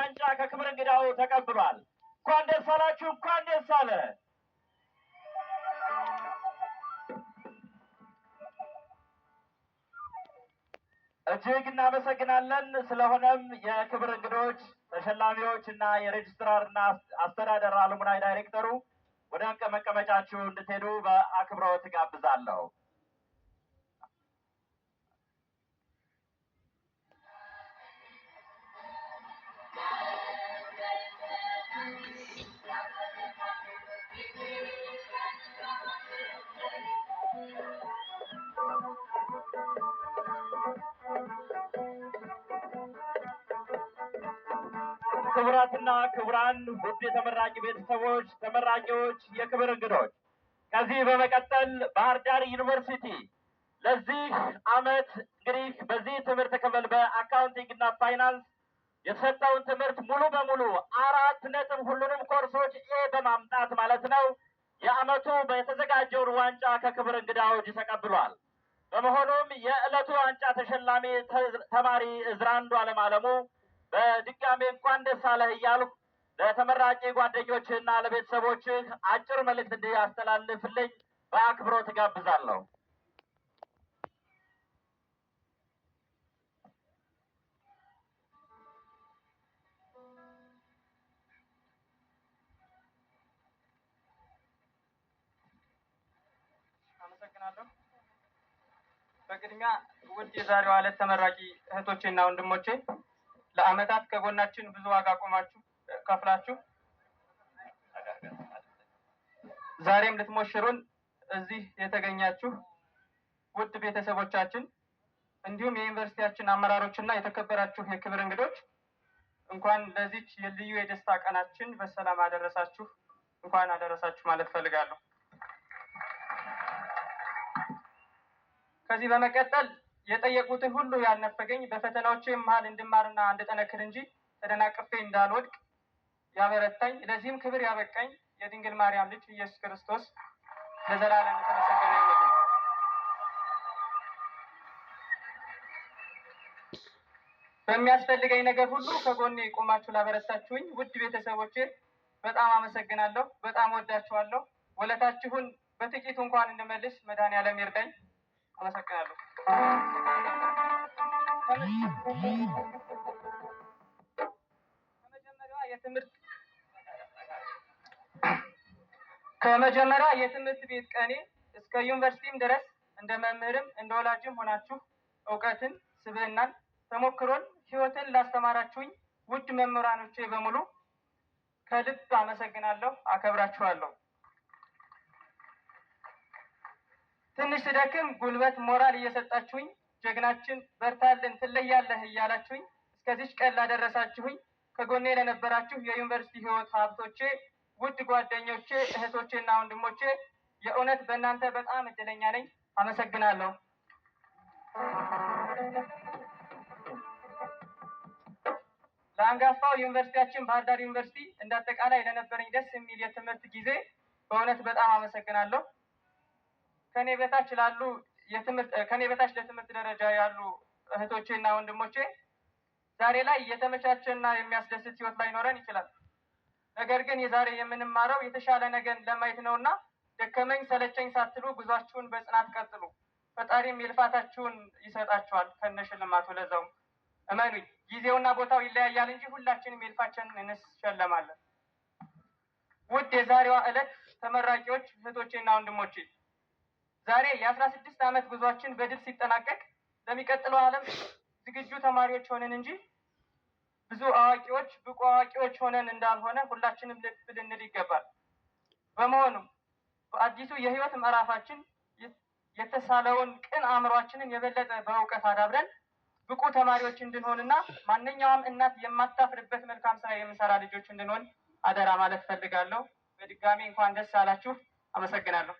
ዋንጫ ከክብር እንግዳው ተቀብሏል። እንኳን ደስ አላችሁ፣ እንኳን ደስ አለ። እጅግ እናመሰግናለን። ስለሆነም የክብር እንግዶች ተሸላሚዎች እና የሬጅስትራርና አስተዳደር አልሙናይ ዳይሬክተሩ ወደ መቀመጫችሁ እንድትሄዱ በአክብሮት ጋብዛለሁ። ክቡራትና ክቡራን ውድ የተመራቂ ቤተሰቦች፣ ተመራቂዎች፣ የክብር እንግዶች ከዚህ በመቀጠል ባህር ዳር ዩኒቨርሲቲ ለዚህ ዓመት እንግዲህ በዚህ ትምህርት ክፍል በአካውንቲንግ እና ፋይናንስ የተሰጠውን ትምህርት ሙሉ በሙሉ 4 ሁሉንም ኮርሶች ኤ በማምጣት ማለት ነው የዓመቱ የተዘጋጀውን ዋንጫ ከክብር እንግዳው ተቀብሏል። በመሆኑም የዕለቱ ዋንጫ ተሸላሚ ተማሪ እዝራንዱ አለሙ በድጋሜ እንኳን ደስ አለህ እያልኩ ለተመራቂ ጓደኞችህና ለቤተሰቦችህ አጭር መልእክት እንዲያስተላልፍልኝ በአክብሮት ጋብዛለሁ። አመሰግናለሁ። በቅድሚያ ውድ የዛሬዋ ዕለት ተመራቂ እህቶቼና ወንድሞቼ ለዓመታት ከጎናችን ብዙ ዋጋ ቆማችሁ ከፍላችሁ ዛሬም ልትሞሽሩን እዚህ የተገኛችሁ ውድ ቤተሰቦቻችን እንዲሁም የዩኒቨርሲቲያችን አመራሮችና የተከበራችሁ የክብር እንግዶች እንኳን ለዚች የልዩ የደስታ ቀናችን በሰላም አደረሳችሁ፣ እንኳን አደረሳችሁ ማለት ፈልጋለሁ። ከዚህ በመቀጠል የጠየቁትን ሁሉ ያልነፈገኝ በፈተናዎቼ መሀል እንድማርና እንድጠነክር እንጂ ተደናቅፌ እንዳልወድቅ ያበረታኝ ለዚህም ክብር ያበቃኝ የድንግል ማርያም ልጅ ኢየሱስ ክርስቶስ ለዘላለም የተመሰገነ ይሁን። በሚያስፈልገኝ ነገር ሁሉ ከጎኔ ቆማችሁ ላበረታችሁኝ ውድ ቤተሰቦቼ በጣም አመሰግናለሁ። በጣም ወዳችኋለሁ። ወለታችሁን በጥቂቱ እንኳን እንድመልስ መድኃኔዓለም ይርዳኝ። አመሰግናለሁ። ከመጀመሪያ የትምህርት ቤት ቀኔ እስከ ዩኒቨርሲቲም ድረስ እንደ መምህርም እንደ ወላጅም ሆናችሁ እውቀትን፣ ስብዕናን፣ ተሞክሮን፣ ህይወትን ላስተማራችሁኝ ውድ መምህራኖቼ በሙሉ ከልብ አመሰግናለሁ፣ አከብራችኋለሁ። ትንሽ ስደክም ጉልበት ሞራል እየሰጣችሁኝ ጀግናችን በርታልን ትለያለህ እያላችሁኝ እስከዚች ቀን ላደረሳችሁኝ ከጎኔ ለነበራችሁ የዩኒቨርሲቲ ህይወት ሀብቶቼ፣ ውድ ጓደኞቼ፣ እህቶቼና ወንድሞቼ የእውነት በእናንተ በጣም እድለኛ ነኝ። አመሰግናለሁ። ለአንጋፋው ዩኒቨርሲቲያችን ባህር ዳር ዩኒቨርሲቲ እንዳጠቃላይ ለነበረኝ ደስ የሚል የትምህርት ጊዜ በእውነት በጣም አመሰግናለሁ። ከኔ በታች ለትምህርት ደረጃ ያሉ እህቶቼና ወንድሞቼ ዛሬ ላይ የተመቻቸና የሚያስደስት ህይወት ላይኖረን ይችላል። ነገር ግን የዛሬ የምንማረው የተሻለ ነገር ለማየት ነውና ደከመኝ ሰለቸኝ ሳትሉ ጉዟችሁን በጽናት ቀጥሉ። ፈጣሪም የልፋታችሁን ይሰጣችኋል ከነሽልማቱ። ለዛውም እመኑኝ ጊዜውና ቦታው ይለያያል እንጂ ሁላችንም የልፋችንን እንሸለማለን። ውድ የዛሬዋ ዕለት ተመራቂዎች እህቶቼና ወንድሞቼ ዛሬ የ16 ዓመት ጉዟችን በድል ሲጠናቀቅ ለሚቀጥለው ዓለም ዝግጁ ተማሪዎች ሆነን እንጂ ብዙ አዋቂዎች ብቁ አዋቂዎች ሆነን እንዳልሆነ ሁላችንም ልብ ልንል ይገባል። በመሆኑም በአዲሱ የህይወት ምዕራፋችን የተሳለውን ቅን አእምሯችንን የበለጠ በእውቀት አዳብረን ብቁ ተማሪዎች እንድንሆንና ማንኛውም እናት የማታፍርበት መልካም ስራ የምንሰራ ልጆች እንድንሆን አደራ ማለት ፈልጋለሁ። በድጋሚ እንኳን ደስ አላችሁ። አመሰግናለሁ።